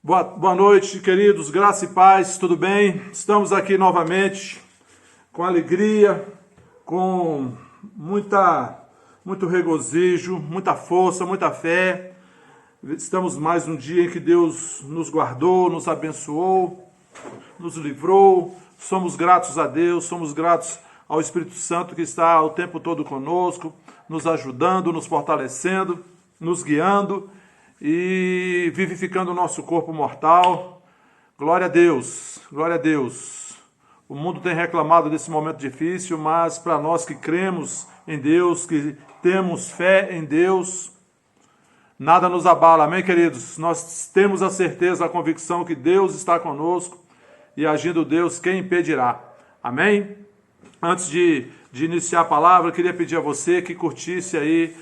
Boa noite, queridos, graça e paz, tudo bem? Estamos aqui novamente com alegria, com muito regozijo, muita força, muita fé. Estamos mais um dia em que Deus nos guardou, nos abençoou, nos livrou. Somos gratos a Deus, somos gratos ao Espírito Santo que está o tempo todo conosco, nos ajudando, nos fortalecendo, nos guiando e vivificando o nosso corpo mortal. Glória a Deus, glória a Deus. O mundo tem reclamado desse momento difícil, mas para nós que cremos em Deus, que temos fé em Deus, nada nos abala, amém, queridos? Nós temos a certeza, a convicção que Deus está conosco e agindo Deus, quem impedirá? Amém? Antes de iniciar a palavra, eu queria pedir a você que curtisse aí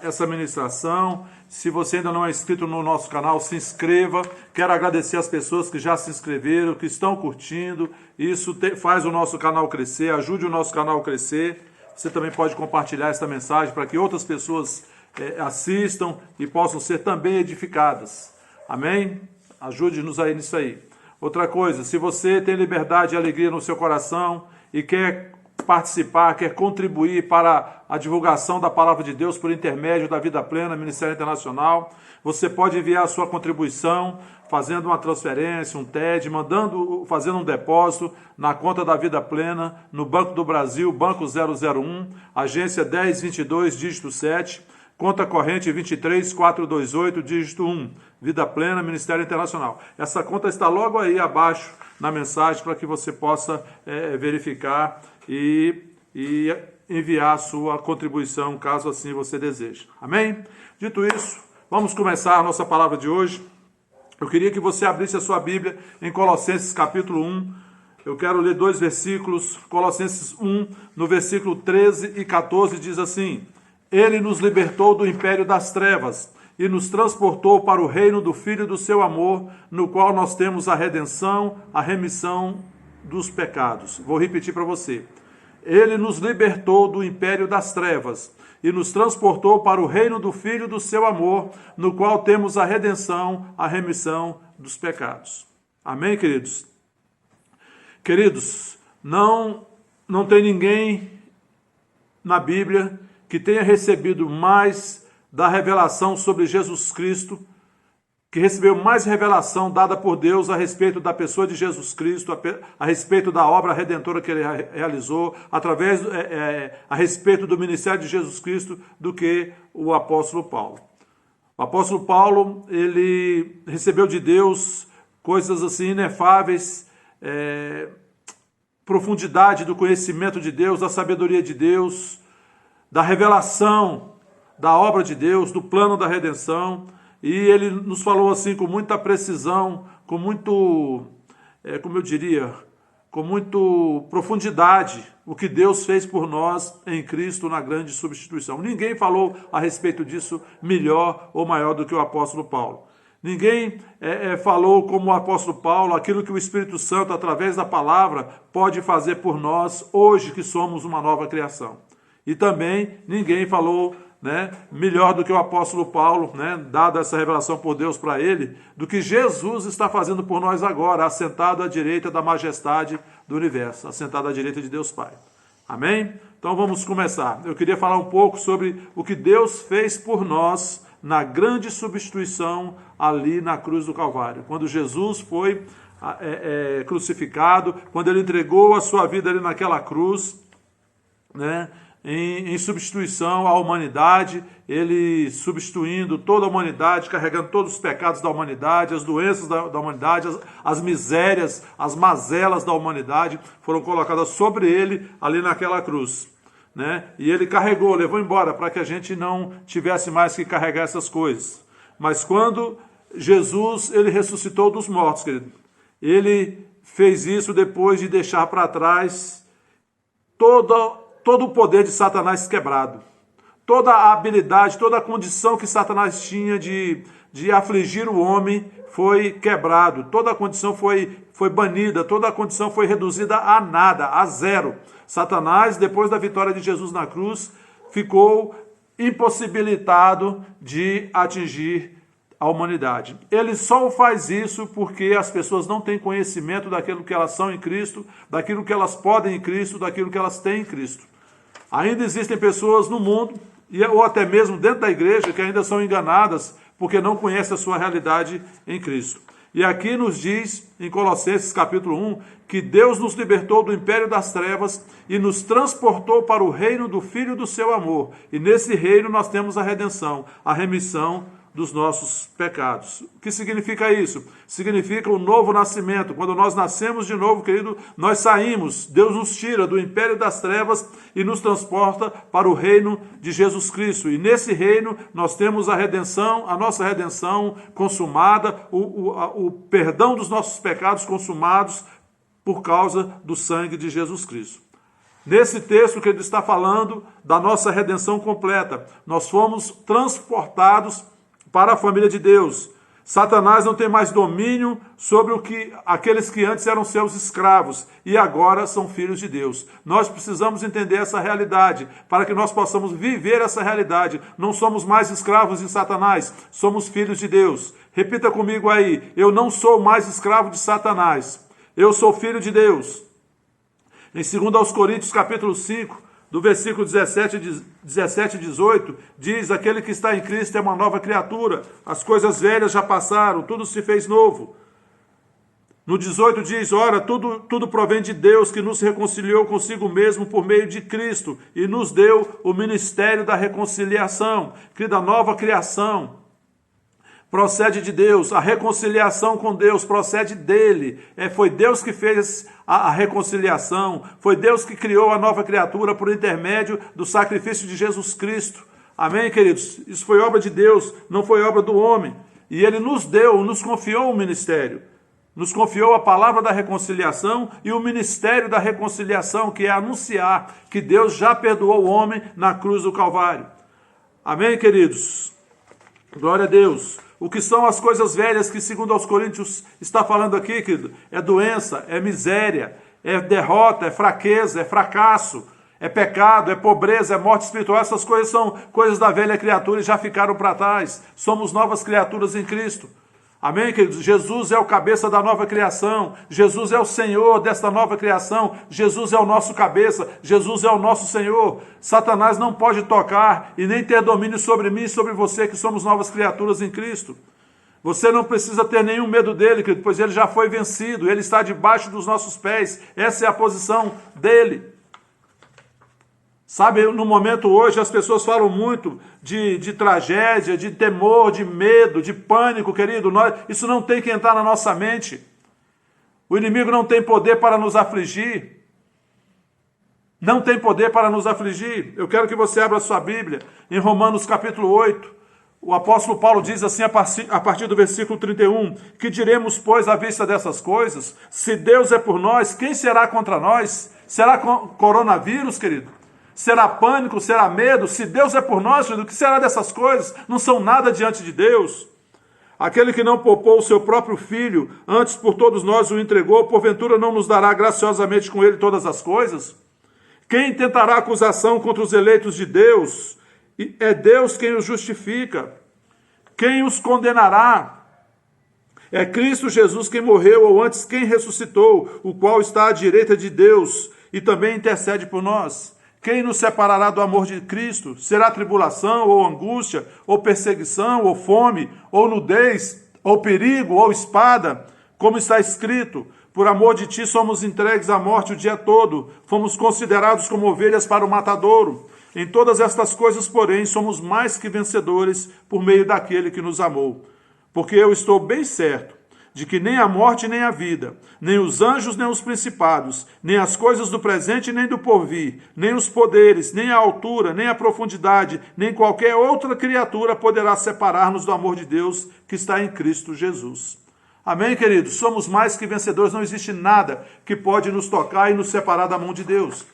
essa ministração. Se você ainda não é inscrito no nosso canal, se inscreva. Quero agradecer as pessoas que já se inscreveram, que estão curtindo. Isso faz o nosso canal crescer, ajude o nosso canal a crescer. Você também pode compartilhar esta mensagem para que outras pessoas assistam e possam ser também edificadas. Amém? Ajude-nos aí nisso aí. Outra coisa, se você tem liberdade e alegria no seu coração e quer participar, quer contribuir para a divulgação da Palavra de Deus por intermédio da Vida Plena, Ministério Internacional, você pode enviar a sua contribuição fazendo uma transferência, um TED, fazendo um depósito na conta da Vida Plena, no Banco do Brasil, Banco 001, agência 1022, dígito 7, conta corrente 23428, dígito 1, Vida Plena, Ministério Internacional. Essa conta está logo aí abaixo na mensagem para que você possa verificar e enviar a sua contribuição, caso assim você deseje. Amém? Dito isso, vamos começar a nossa palavra de hoje. Eu queria que você abrisse a sua Bíblia em Colossenses capítulo 1. Eu quero ler 2 versículos. Colossenses 1, no versículo 13 e 14, diz assim: Ele nos libertou do império das trevas e nos transportou para o reino do Filho do seu amor, no qual nós temos a redenção, a remissão dos pecados. Vou repetir para você. Ele nos libertou do império das trevas e nos transportou para o reino do Filho do seu amor, no qual temos a redenção, a remissão dos pecados. Amém, queridos? Queridos, não tem ninguém na Bíblia que tenha recebido mais da revelação sobre Jesus Cristo, que recebeu mais revelação dada por Deus a respeito da pessoa de Jesus Cristo, a respeito da obra redentora que ele realizou, a respeito do ministério de Jesus Cristo, do que o apóstolo Paulo. O apóstolo Paulo, ele recebeu de Deus coisas assim inefáveis, profundidade do conhecimento de Deus, da sabedoria de Deus, da revelação da obra de Deus, do plano da redenção. E ele nos falou assim com muita precisão, com muito, com muita profundidade, o que Deus fez por nós em Cristo na grande substituição. Ninguém falou a respeito disso melhor ou maior do que o apóstolo Paulo. Ninguém falou como o apóstolo Paulo aquilo que o Espírito Santo, através da palavra, pode fazer por nós hoje que somos uma nova criação. E também ninguém falou melhor do que o apóstolo Paulo, dada essa revelação por Deus para ele, do que Jesus está fazendo por nós agora, assentado à direita da majestade do universo, assentado à direita de Deus Pai. Amém? Então vamos começar. Eu queria falar um pouco sobre o que Deus fez por nós na grande substituição ali na cruz do Calvário. Quando Jesus foi crucificado, quando ele entregou a sua vida ali naquela cruz, em substituição à humanidade, ele substituindo toda a humanidade, carregando todos os pecados da humanidade, as doenças da humanidade, as misérias, as mazelas da humanidade foram colocadas sobre ele ali naquela cruz. E ele carregou, levou embora, para que a gente não tivesse mais que carregar essas coisas. Mas quando Jesus ele ressuscitou dos mortos, querido, ele fez isso depois de deixar para trás todo o poder de Satanás quebrado. Toda a habilidade, toda a condição que Satanás tinha de afligir o homem foi quebrado. Toda a condição foi banida, toda a condição foi reduzida a nada, a zero. Satanás, depois da vitória de Jesus na cruz, ficou impossibilitado de atingir a humanidade. Ele só faz isso porque as pessoas não têm conhecimento daquilo que elas são em Cristo, daquilo que elas podem em Cristo, daquilo que elas têm em Cristo. Ainda existem pessoas no mundo, ou até mesmo dentro da igreja, que ainda são enganadas porque não conhecem a sua realidade em Cristo. E aqui nos diz, em Colossenses capítulo 1, que Deus nos libertou do império das trevas e nos transportou para o reino do Filho do seu amor. E nesse reino nós temos a redenção, a remissão dos nossos pecados. O que significa isso? Significa o novo nascimento. Quando nós nascemos de novo, querido, nós saímos, Deus nos tira do império das trevas e nos transporta para o reino de Jesus Cristo. E nesse reino nós temos a redenção, a nossa redenção consumada, o perdão dos nossos pecados consumados por causa do sangue de Jesus Cristo. Nesse texto que ele está falando da nossa redenção completa, nós fomos transportados para a família de Deus. Satanás não tem mais domínio sobre aqueles que antes eram seus escravos e agora são filhos de Deus. Nós precisamos entender essa realidade para que nós possamos viver essa realidade. Não somos mais escravos de Satanás, somos filhos de Deus. Repita comigo aí: eu não sou mais escravo de Satanás, eu sou filho de Deus. Em 2 Coríntios capítulo 5, do versículo 17 e 18, diz: aquele que está em Cristo é uma nova criatura, as coisas velhas já passaram, tudo se fez novo. No 18 diz: ora, tudo provém de Deus, que nos reconciliou consigo mesmo por meio de Cristo, e nos deu o ministério da reconciliação, que da nova criação procede de Deus, a reconciliação com Deus procede dele. Foi Deus que fez a reconciliação, foi Deus que criou a nova criatura por intermédio do sacrifício de Jesus Cristo. Amém, queridos? Isso foi obra de Deus, não foi obra do homem. E ele nos confiou o ministério. Nos confiou a palavra da reconciliação e o ministério da reconciliação, que é anunciar que Deus já perdoou o homem na cruz do Calvário. Amém, queridos? Glória a Deus. O que são as coisas velhas que, segundo aos Coríntios, está falando aqui, querido? É doença, é miséria, é derrota, é fraqueza, é fracasso, é pecado, é pobreza, é morte espiritual. Essas coisas são coisas da velha criatura e já ficaram para trás. Somos novas criaturas em Cristo. Amém, queridos? Jesus é o cabeça da nova criação. Jesus é o Senhor desta nova criação. Jesus é o nosso cabeça. Jesus é o nosso Senhor. Satanás não pode tocar e nem ter domínio sobre mim e sobre você, que somos novas criaturas em Cristo. Você não precisa ter nenhum medo dele, querido, pois ele já foi vencido. Ele está debaixo dos nossos pés. Essa é a posição dele. Sabe, no momento hoje as pessoas falam muito de tragédia, de temor, de medo, de pânico, querido. Isso não tem que entrar na nossa mente. O inimigo não tem poder para nos afligir. Não tem poder para nos afligir. Eu quero que você abra a sua Bíblia em Romanos capítulo 8. O apóstolo Paulo diz assim a partir do versículo 31, que diremos, pois, à vista dessas coisas? Se Deus é por nós, quem será contra nós? Será coronavírus, querido? Será pânico? Será medo? Se Deus é por nós, o que será dessas coisas? Não são nada diante de Deus. Aquele que não poupou o seu próprio filho, antes por todos nós o entregou, porventura não nos dará graciosamente com ele todas as coisas? Quem tentará acusação contra os eleitos de Deus? É Deus quem os justifica. Quem os condenará? É Cristo Jesus quem morreu, ou antes quem ressuscitou, o qual está à direita de Deus e também intercede por nós. Quem nos separará do amor de Cristo? Será tribulação, ou angústia, ou perseguição, ou fome, ou nudez, ou perigo, ou espada? Como está escrito: por amor de ti somos entregues à morte o dia todo, fomos considerados como ovelhas para o matadouro. Em todas estas coisas, porém, somos mais que vencedores por meio daquele que nos amou. Porque eu estou bem certo de que nem a morte nem a vida, nem os anjos nem os principados, nem as coisas do presente nem do porvir, nem os poderes, nem a altura, nem a profundidade, nem qualquer outra criatura poderá separar-nos do amor de Deus que está em Cristo Jesus. Amém, queridos? Somos mais que vencedores, não existe nada que pode nos tocar e nos separar da mão de Deus.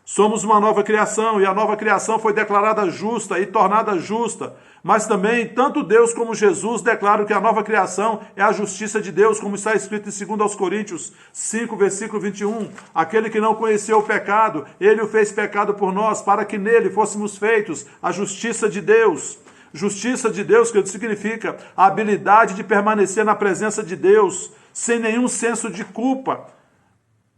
Somos uma nova criação, e a nova criação foi declarada justa e tornada justa. Mas também, tanto Deus como Jesus declaram que a nova criação é a justiça de Deus, como está escrito em 2 Coríntios 5, versículo 21. Aquele que não conheceu o pecado, ele o fez pecado por nós, para que nele fôssemos feitos a justiça de Deus. Justiça de Deus, que significa a habilidade de permanecer na presença de Deus, sem nenhum senso de culpa.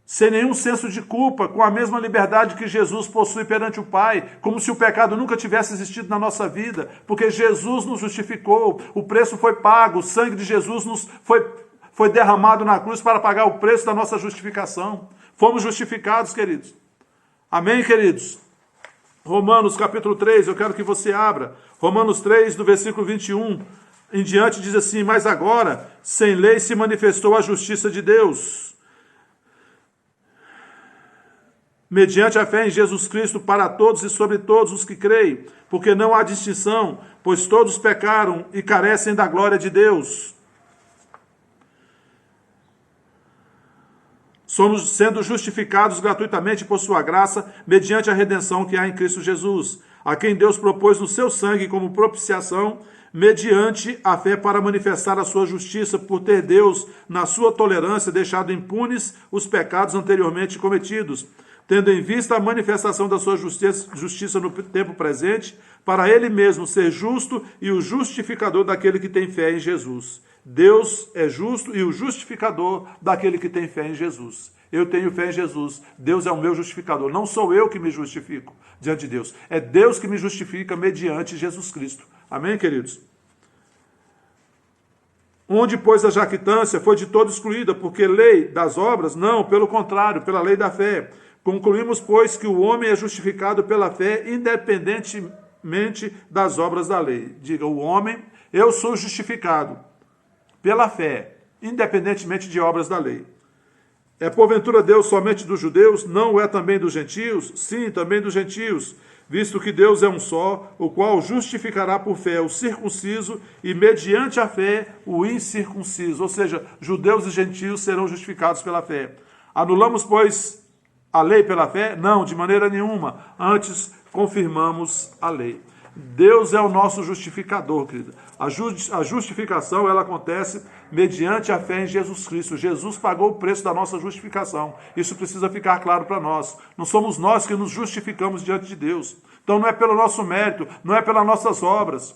Sem nenhum senso de culpa, com a mesma liberdade que Jesus possui perante o Pai, como se o pecado nunca tivesse existido na nossa vida, porque Jesus nos justificou, o preço foi pago, o sangue de Jesus foi derramado na cruz para pagar o preço da nossa justificação. Fomos justificados, queridos. Amém, queridos? Romanos capítulo 3, eu quero que você abra. Romanos 3, do versículo 21 em diante, diz assim: mas agora, sem lei se manifestou a justiça de Deus, mediante a fé em Jesus Cristo, para todos e sobre todos os que creem, porque não há distinção, pois todos pecaram e carecem da glória de Deus. Somos sendo justificados gratuitamente por sua graça, mediante a redenção que há em Cristo Jesus, a quem Deus propôs no seu sangue como propiciação, mediante a fé para manifestar a sua justiça, por ter Deus, na sua tolerância, deixado impunes os pecados anteriormente cometidos, tendo em vista a manifestação da sua justiça no tempo presente, para ele mesmo ser justo e o justificador daquele que tem fé em Jesus. Deus é justo e o justificador daquele que tem fé em Jesus. Eu tenho fé em Jesus. Deus é o meu justificador. Não sou eu que me justifico diante de Deus. É Deus que me justifica mediante Jesus Cristo. Amém, queridos? Onde, pois, a jactância foi de todo excluída, porque lei das obras? Não, pelo contrário, pela lei da fé. Concluímos, pois, que o homem é justificado pela fé, independentemente das obras da lei. Diga, o homem, eu sou justificado pela fé, independentemente de obras da lei. É porventura Deus somente dos judeus? Não é também dos gentios? Sim, também dos gentios, visto que Deus é um só, o qual justificará por fé o circunciso e mediante a fé o incircunciso. Ou seja, judeus e gentios serão justificados pela fé. Anulamos, pois, a lei pela fé? Não, de maneira nenhuma. Antes, confirmamos a lei. Deus é o nosso justificador, querida. A justificação, ela acontece mediante a fé em Jesus Cristo. Jesus pagou o preço da nossa justificação. Isso precisa ficar claro para nós. Não somos nós que nos justificamos diante de Deus. Então não é pelo nosso mérito, não é pelas nossas obras.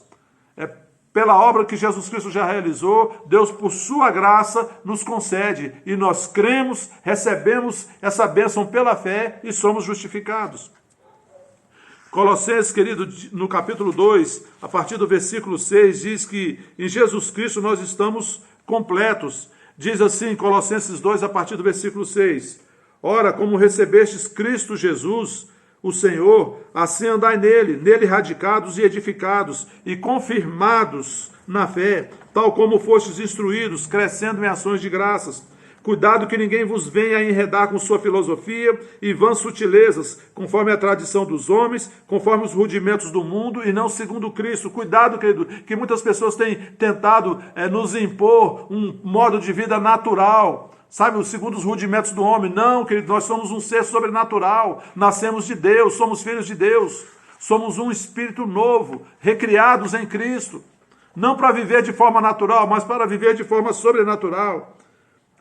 É pela obra que Jesus Cristo já realizou. Deus, por sua graça, nos concede. E nós cremos, recebemos essa bênção pela fé e somos justificados. Colossenses, querido, no capítulo 2, a partir do versículo 6, diz que em Jesus Cristo nós estamos completos. Diz assim, Colossenses 2, a partir do versículo 6. Ora, como recebestes Cristo Jesus, o Senhor, assim andai nele radicados e edificados e confirmados na fé, tal como fostes instruídos, crescendo em ações de graças. Cuidado que ninguém vos venha enredar com sua filosofia e vãs sutilezas, conforme a tradição dos homens, conforme os rudimentos do mundo e não segundo Cristo. Cuidado, querido, que muitas pessoas têm tentado nos impor um modo de vida natural, sabe, segundo os rudimentos do homem. Não, querido, nós somos um ser sobrenatural, nascemos de Deus, somos filhos de Deus, somos um espírito novo, recriados em Cristo, não para viver de forma natural, mas para viver de forma sobrenatural.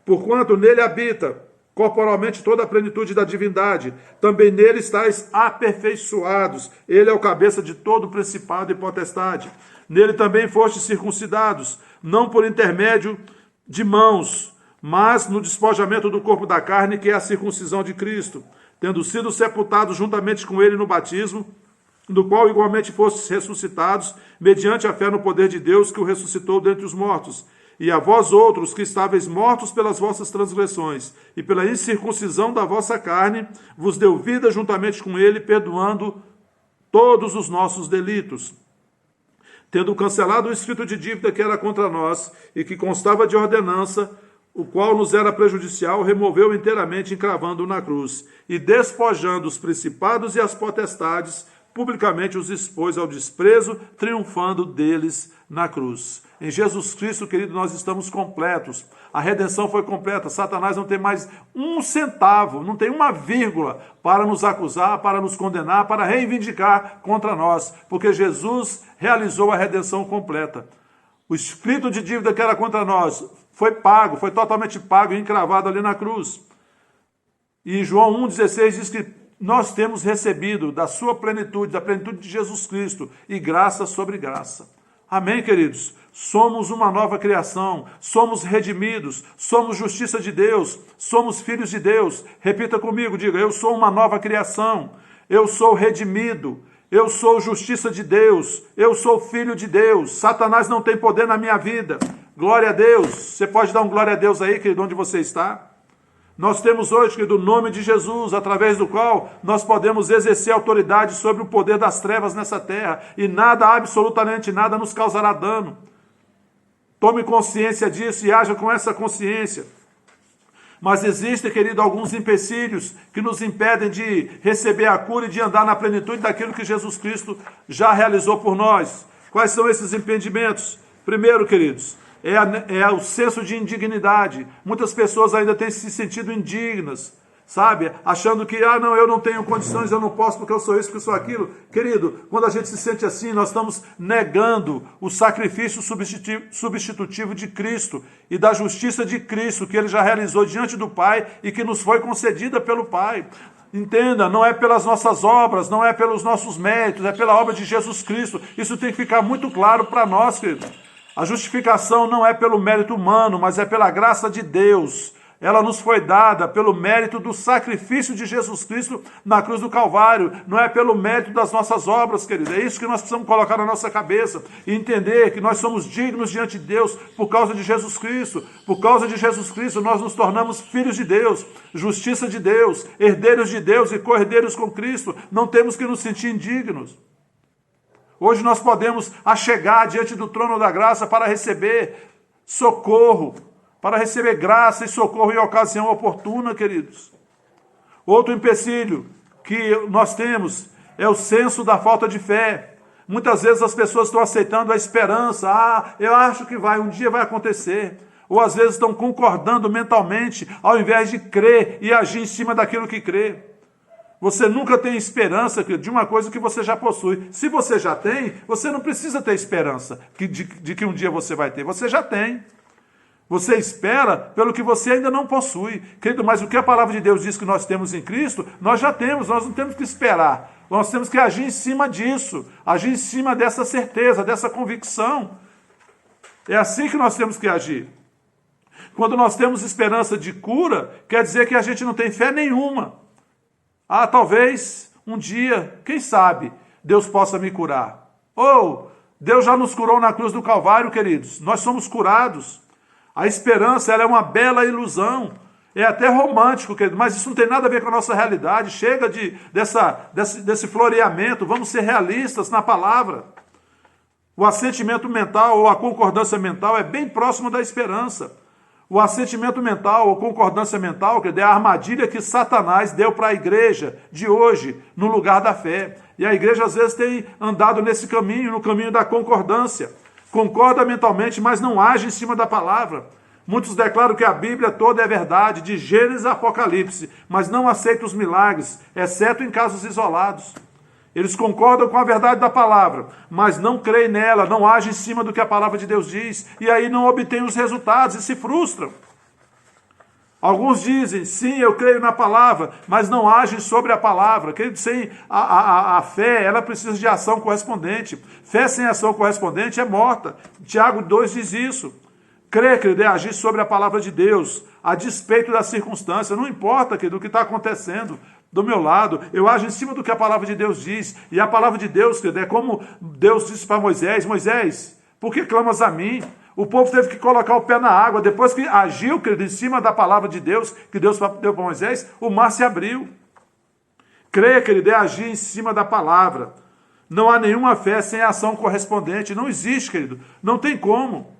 Porquanto nele habita corporalmente toda a plenitude da divindade, também nele estáis aperfeiçoados. Ele é o cabeça de todo principado e potestade. Nele também fostes circuncidados, não por intermédio de mãos, mas no despojamento do corpo da carne, que é a circuncisão de Cristo, tendo sido sepultados juntamente com ele no batismo, do qual igualmente fostes ressuscitados, mediante a fé no poder de Deus, que o ressuscitou dentre os mortos. E a vós outros, que estáveis mortos pelas vossas transgressões e pela incircuncisão da vossa carne, vos deu vida juntamente com ele, perdoando todos os nossos delitos, tendo cancelado o escrito de dívida que era contra nós e que constava de ordenança, o qual nos era prejudicial, removeu inteiramente, encravando-o na cruz, e despojando os principados e as potestades, publicamente os expôs ao desprezo, triunfando deles na cruz. Em Jesus Cristo, querido, nós estamos completos. A redenção foi completa. Satanás não tem mais um centavo, não tem uma vírgula para nos acusar, para nos condenar, para reivindicar contra nós, porque Jesus realizou a redenção completa. O escrito de dívida que era contra nós foi pago, foi totalmente pago e encravado ali na cruz. E em João 1,16 diz que nós temos recebido da sua plenitude, da plenitude de Jesus Cristo, e graça sobre graça. Amém, queridos? Somos uma nova criação, somos redimidos, somos justiça de Deus, somos filhos de Deus. Repita comigo, diga: eu sou uma nova criação, eu sou redimido, eu sou justiça de Deus, eu sou filho de Deus. Satanás não tem poder na minha vida. Glória a Deus. Você pode dar um glória a Deus aí, querido, onde você está? Nós temos hoje, querido, o nome de Jesus, através do qual nós podemos exercer autoridade sobre o poder das trevas nessa terra, e nada, absolutamente nada, nos causará dano. Tome consciência disso e haja com essa consciência. Mas existem, querido, alguns empecilhos que nos impedem de receber a cura e de andar na plenitude daquilo que Jesus Cristo já realizou por nós. Quais são esses impedimentos? Primeiro, queridos, é o senso de indignidade. Muitas pessoas ainda têm se sentido indignas, sabe? Achando que, não, eu não tenho condições, eu não posso porque eu sou isso, porque eu sou aquilo. Querido, quando a gente se sente assim, nós estamos negando o sacrifício substitutivo de Cristo e da justiça de Cristo, que Ele já realizou diante do Pai e que nos foi concedida pelo Pai. Entenda, não é pelas nossas obras, não é pelos nossos méritos, é pela obra de Jesus Cristo. Isso tem que ficar muito claro para nós, querido. A justificação não é pelo mérito humano, mas é pela graça de Deus. Ela nos foi dada pelo mérito do sacrifício de Jesus Cristo na cruz do Calvário. Não é pelo mérito das nossas obras, querido. É isso que nós precisamos colocar na nossa cabeça. E entender que nós somos dignos diante de Deus por causa de Jesus Cristo. Por causa de Jesus Cristo, nós nos tornamos filhos de Deus, justiça de Deus, herdeiros de Deus e co-herdeiros com Cristo. Não temos que nos sentir indignos. Hoje nós podemos achegar diante do trono da graça para receber socorro, para receber graça e socorro em ocasião oportuna, queridos. Outro empecilho que nós temos é o senso da falta de fé. Muitas vezes as pessoas estão aceitando a esperança. Eu acho que um dia vai acontecer. Ou às vezes estão concordando mentalmente, ao invés de crer e agir em cima daquilo que crê. Você nunca tem esperança de uma coisa que você já possui. Se você já tem, você não precisa ter esperança de que um dia você vai ter. Você já tem. Você espera pelo que você ainda não possui. Querido, mas o que a palavra de Deus diz que nós temos em Cristo, nós já temos, nós não temos que esperar. Nós temos que agir em cima disso, agir em cima dessa certeza, dessa convicção. É assim que nós temos que agir. Quando nós temos esperança de cura, quer dizer que a gente não tem fé nenhuma. Talvez um dia, quem sabe, Deus possa me curar. Deus já nos curou na cruz do Calvário, queridos. Nós somos curados. A esperança, ela é uma bela ilusão. É até romântico, querido, mas isso não tem nada a ver com a nossa realidade. Chega desse floreamento. Vamos ser realistas na palavra. O assentimento mental ou a concordância mental é bem próximo da esperança. O assentimento mental ou concordância mental, que é a armadilha que Satanás deu para a igreja de hoje, no lugar da fé. E a igreja às vezes tem andado nesse caminho, no caminho da concordância. Concorda mentalmente, mas não age em cima da palavra. Muitos declaram que a Bíblia toda é verdade, de Gênesis a Apocalipse, mas não aceitam os milagres, exceto em casos isolados. Eles concordam com a verdade da palavra, mas não creem nela, não agem em cima do que a palavra de Deus diz, e aí não obtêm os resultados e se frustram. Alguns dizem, sim, eu creio na palavra, mas não agem sobre a palavra. Sem a fé, ela precisa de ação correspondente. Fé sem ação correspondente é morta. Tiago 2 diz isso. Crer, querido, é agir sobre a palavra de Deus, a despeito da circunstância. Não importa, querido, o que está acontecendo do meu lado, eu ajo em cima do que a palavra de Deus diz. E a palavra de Deus, querido, é como Deus disse para Moisés: Moisés, por que clamas a mim? O povo teve que colocar o pé na água. Depois que agiu, querido, em cima da palavra de Deus, que Deus deu para Moisés, o mar se abriu. Crer, querido, é agir em cima da palavra. Não há nenhuma fé sem ação correspondente. Não existe, querido. Não tem como.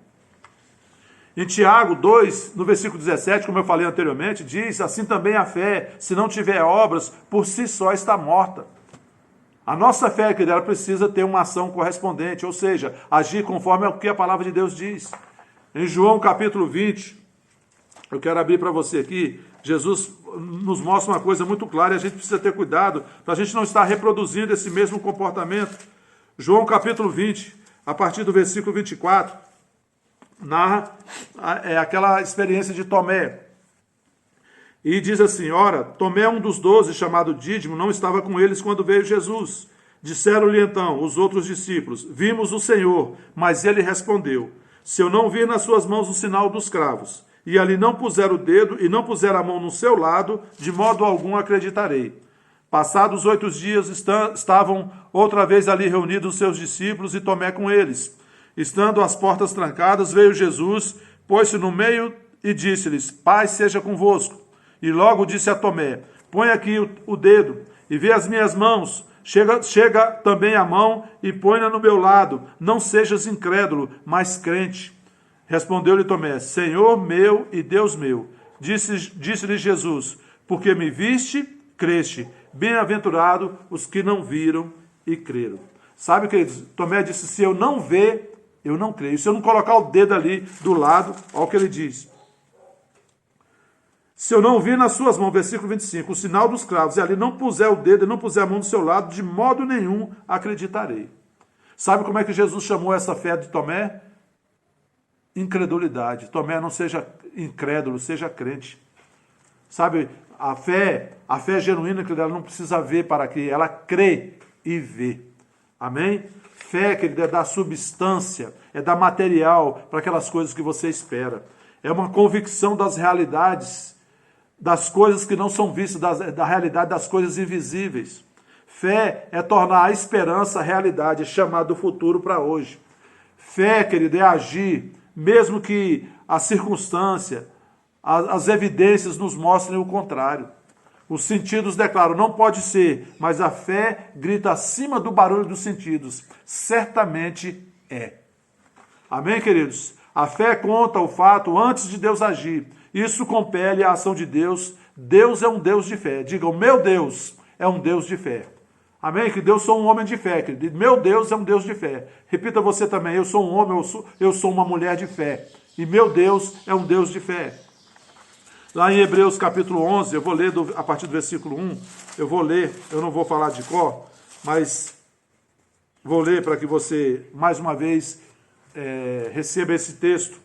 Em Tiago 2, no versículo 17, como eu falei anteriormente, diz: assim também a fé, se não tiver obras, por si só está morta. A nossa fé, querida, ela precisa ter uma ação correspondente, ou seja, agir conforme o que a palavra de Deus diz. Em João capítulo 20, eu quero abrir para você aqui, Jesus nos mostra uma coisa muito clara e a gente precisa ter cuidado para a gente não estar reproduzindo esse mesmo comportamento. João capítulo 20, a partir do versículo 24, narra aquela experiência de Tomé. E diz assim, ora, Tomé, um dos 12, chamado Dídimo, não estava com eles quando veio Jesus. Disseram-lhe então os outros discípulos, vimos o Senhor, mas ele respondeu, se eu não vir nas suas mãos o sinal dos cravos, e ali não puser o dedo e não puser a mão no seu lado, de modo algum acreditarei. Passados 8 dias, estavam outra vez ali reunidos os seus discípulos e Tomé com eles. Estando as portas trancadas, veio Jesus, pôs-se no meio e disse-lhes, paz seja convosco. E logo disse a Tomé, põe aqui o dedo e vê as minhas mãos. Chega também a mão e põe-na no meu lado. Não sejas incrédulo, mas crente. Respondeu-lhe Tomé, Senhor meu e Deus meu. Disse-lhe Jesus, porque me viste, creste. Bem-aventurado os que não viram e creram. Sabe, queridos, Tomé disse, se eu não ver, eu não creio. Se eu não colocar o dedo ali do lado, olha o que ele diz. Se eu não vir nas suas mãos, versículo 25, o sinal dos cravos, e ali não puser o dedo e não puser a mão do seu lado, de modo nenhum acreditarei. Sabe como é que Jesus chamou essa fé de Tomé? Incredulidade. Tomé, não seja incrédulo, seja crente. Sabe, a fé genuína, que ela não precisa ver para quê? Ela crê e vê. Amém? Fé, querido, é da substância, é da material para aquelas coisas que você espera. É uma convicção das realidades, das coisas que não são vistas, da realidade das coisas invisíveis. Fé é tornar a esperança realidade, é chamar do futuro para hoje. Fé, querido, é agir, mesmo que a circunstância, as evidências nos mostrem o contrário. Os sentidos declaram, não pode ser, mas a fé grita acima do barulho dos sentidos. Certamente é. Amém, queridos? A fé conta o fato antes de Deus agir. Isso compele a ação de Deus. Deus é um Deus de fé. Diga, o meu Deus é um Deus de fé. Amém? Que Deus sou um homem de fé. Querido. Meu Deus é um Deus de fé. Repita você também, eu sou um homem, eu sou uma mulher de fé. E meu Deus é um Deus de fé. Lá em Hebreus capítulo 11, eu vou ler a partir do versículo 1, eu vou ler, eu não vou falar de cor, mas vou ler para que você, mais uma vez, receba esse texto.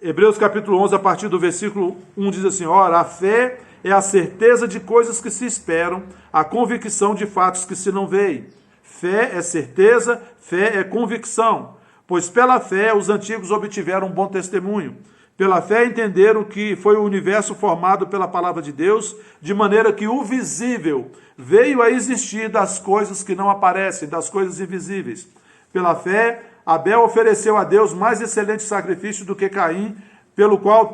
Hebreus capítulo 11, a partir do versículo 1, diz assim, ora, a fé é a certeza de coisas que se esperam, a convicção de fatos que se não veem. Fé é certeza, fé é convicção, pois pela fé os antigos obtiveram um bom testemunho. Pela fé entenderam que foi o universo formado pela palavra de Deus, de maneira que o visível veio a existir das coisas que não aparecem, das coisas invisíveis. Pela fé, Abel ofereceu a Deus mais excelente sacrifício do que Caim, pelo qual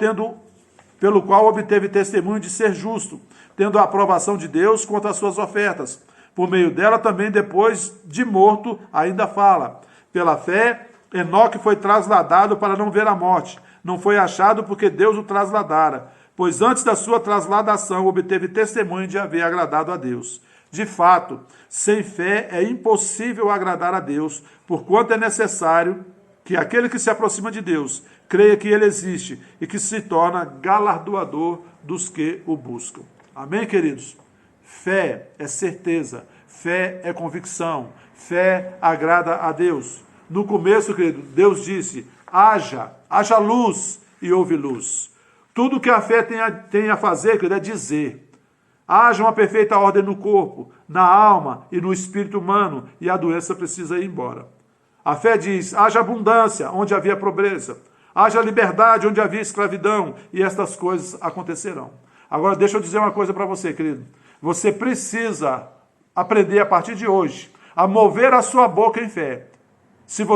obteve testemunho de ser justo, tendo a aprovação de Deus quanto às suas ofertas. Por meio dela também, depois de morto, ainda fala. Pela fé, Enoque foi trasladado para não ver a morte. Não foi achado porque Deus o trasladara, pois antes da sua trasladação obteve testemunho de haver agradado a Deus. De fato, sem fé é impossível agradar a Deus, porquanto é necessário que aquele que se aproxima de Deus creia que ele existe e que se torna galardoador dos que o buscam. Amém, queridos? Fé é certeza, fé é convicção, fé agrada a Deus. No começo, querido, Deus disse, haja luz e houve luz. Tudo que a fé tem a fazer, querido, é dizer. Haja uma perfeita ordem no corpo, na alma e no espírito humano, e a doença precisa ir embora. A fé diz, haja abundância onde havia pobreza, haja liberdade onde havia escravidão, e estas coisas acontecerão. Agora, deixa eu dizer uma coisa para você, querido. Você precisa aprender a partir de hoje a mover a sua boca em fé. Se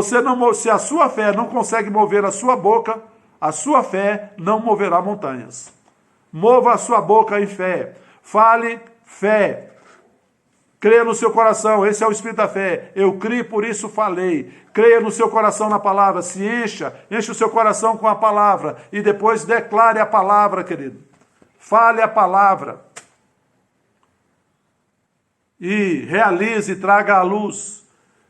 a sua fé não consegue mover a sua boca, a sua fé não moverá montanhas. Mova a sua boca em fé. Fale fé. Creia no seu coração, esse é o espírito da fé. Eu criei, por isso falei. Creia no seu coração na palavra, se enche o seu coração com a palavra e depois declare a palavra, querido. Fale a palavra. E realize, traga à luz.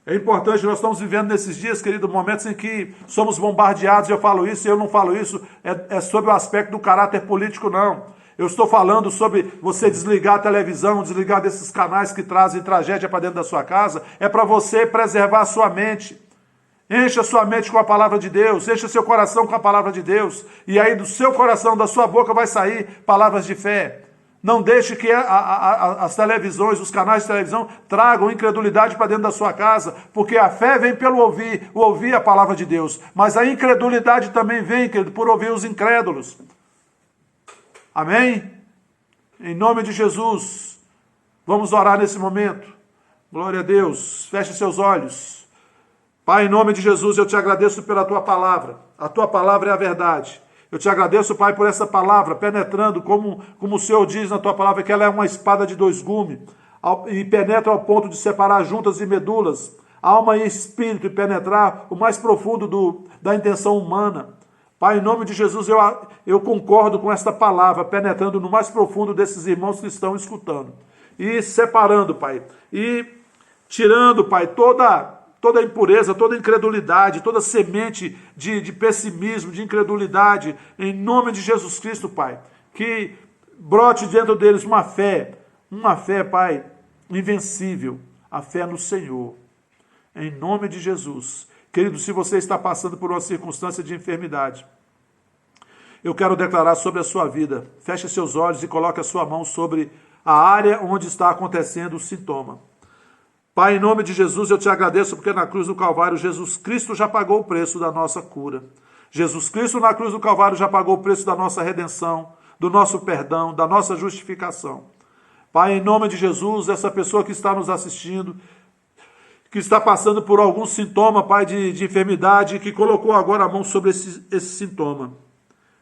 É importante, nós estamos vivendo nesses dias, querido, momentos em que somos bombardeados, eu falo isso e eu não falo isso, é sobre o aspecto do caráter político, não. Eu estou falando sobre você desligar a televisão, desligar desses canais que trazem tragédia para dentro da sua casa, é para você preservar a sua mente. Encha sua mente com a palavra de Deus, encha seu coração com a palavra de Deus, e aí do seu coração, da sua boca vai sair palavras de fé. Não deixe que as televisões, os canais de televisão tragam incredulidade para dentro da sua casa, porque a fé vem pelo ouvir a palavra de Deus, mas a incredulidade também vem, querido, por ouvir os incrédulos. Amém? Em nome de Jesus, vamos orar nesse momento. Glória a Deus, feche seus olhos. Pai, em nome de Jesus, eu te agradeço pela tua palavra. A tua palavra é a verdade. Eu te agradeço, Pai, por essa palavra, penetrando, como o Senhor diz na tua palavra, que ela é uma espada de dois gumes, e penetra ao ponto de separar juntas e medulas, alma e espírito, e penetrar o mais profundo da intenção humana. Pai, em nome de Jesus, eu concordo com esta palavra, penetrando no mais profundo desses irmãos que estão escutando. E separando, Pai, e tirando, Pai, toda impureza, toda incredulidade, toda semente de pessimismo, de incredulidade, em nome de Jesus Cristo, Pai, que brote dentro deles uma fé, Pai, invencível, a fé no Senhor, em nome de Jesus. Querido, se você está passando por uma circunstância de enfermidade, eu quero declarar sobre a sua vida, feche seus olhos e coloque a sua mão sobre a área onde está acontecendo o sintoma. Pai, em nome de Jesus, eu te agradeço porque na cruz do Calvário, Jesus Cristo já pagou o preço da nossa cura. Jesus Cristo na cruz do Calvário já pagou o preço da nossa redenção, do nosso perdão, da nossa justificação. Pai, em nome de Jesus, essa pessoa que está nos assistindo, que está passando por algum sintoma, Pai, de enfermidade, que colocou agora a mão sobre esse sintoma.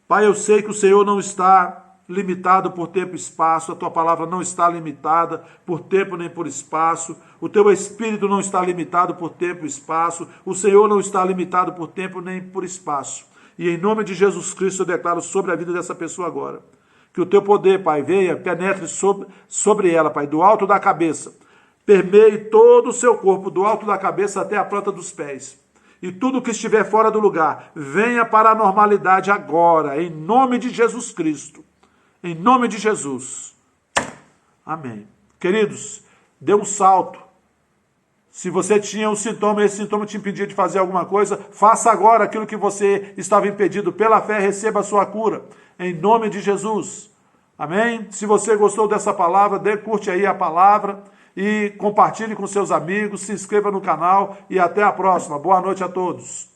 Pai, eu sei que o Senhor não está limitado por tempo e espaço, a tua palavra não está limitada por tempo nem por espaço, o teu espírito não está limitado por tempo e espaço, o Senhor não está limitado por tempo nem por espaço. E em nome de Jesus Cristo eu declaro sobre a vida dessa pessoa agora, que o teu poder, Pai, venha, penetre sobre ela, Pai, do alto da cabeça, permeie todo o seu corpo, do alto da cabeça até a planta dos pés. E tudo que estiver fora do lugar, venha para a normalidade agora, em nome de Jesus Cristo. Em nome de Jesus. Amém. Queridos, dê um salto. Se você tinha um sintoma e esse sintoma te impedia de fazer alguma coisa, faça agora aquilo que você estava impedido. Pela fé, receba a sua cura. Em nome de Jesus. Amém? Se você gostou dessa palavra, curte aí a palavra e compartilhe com seus amigos, se inscreva no canal e até a próxima. Boa noite a todos.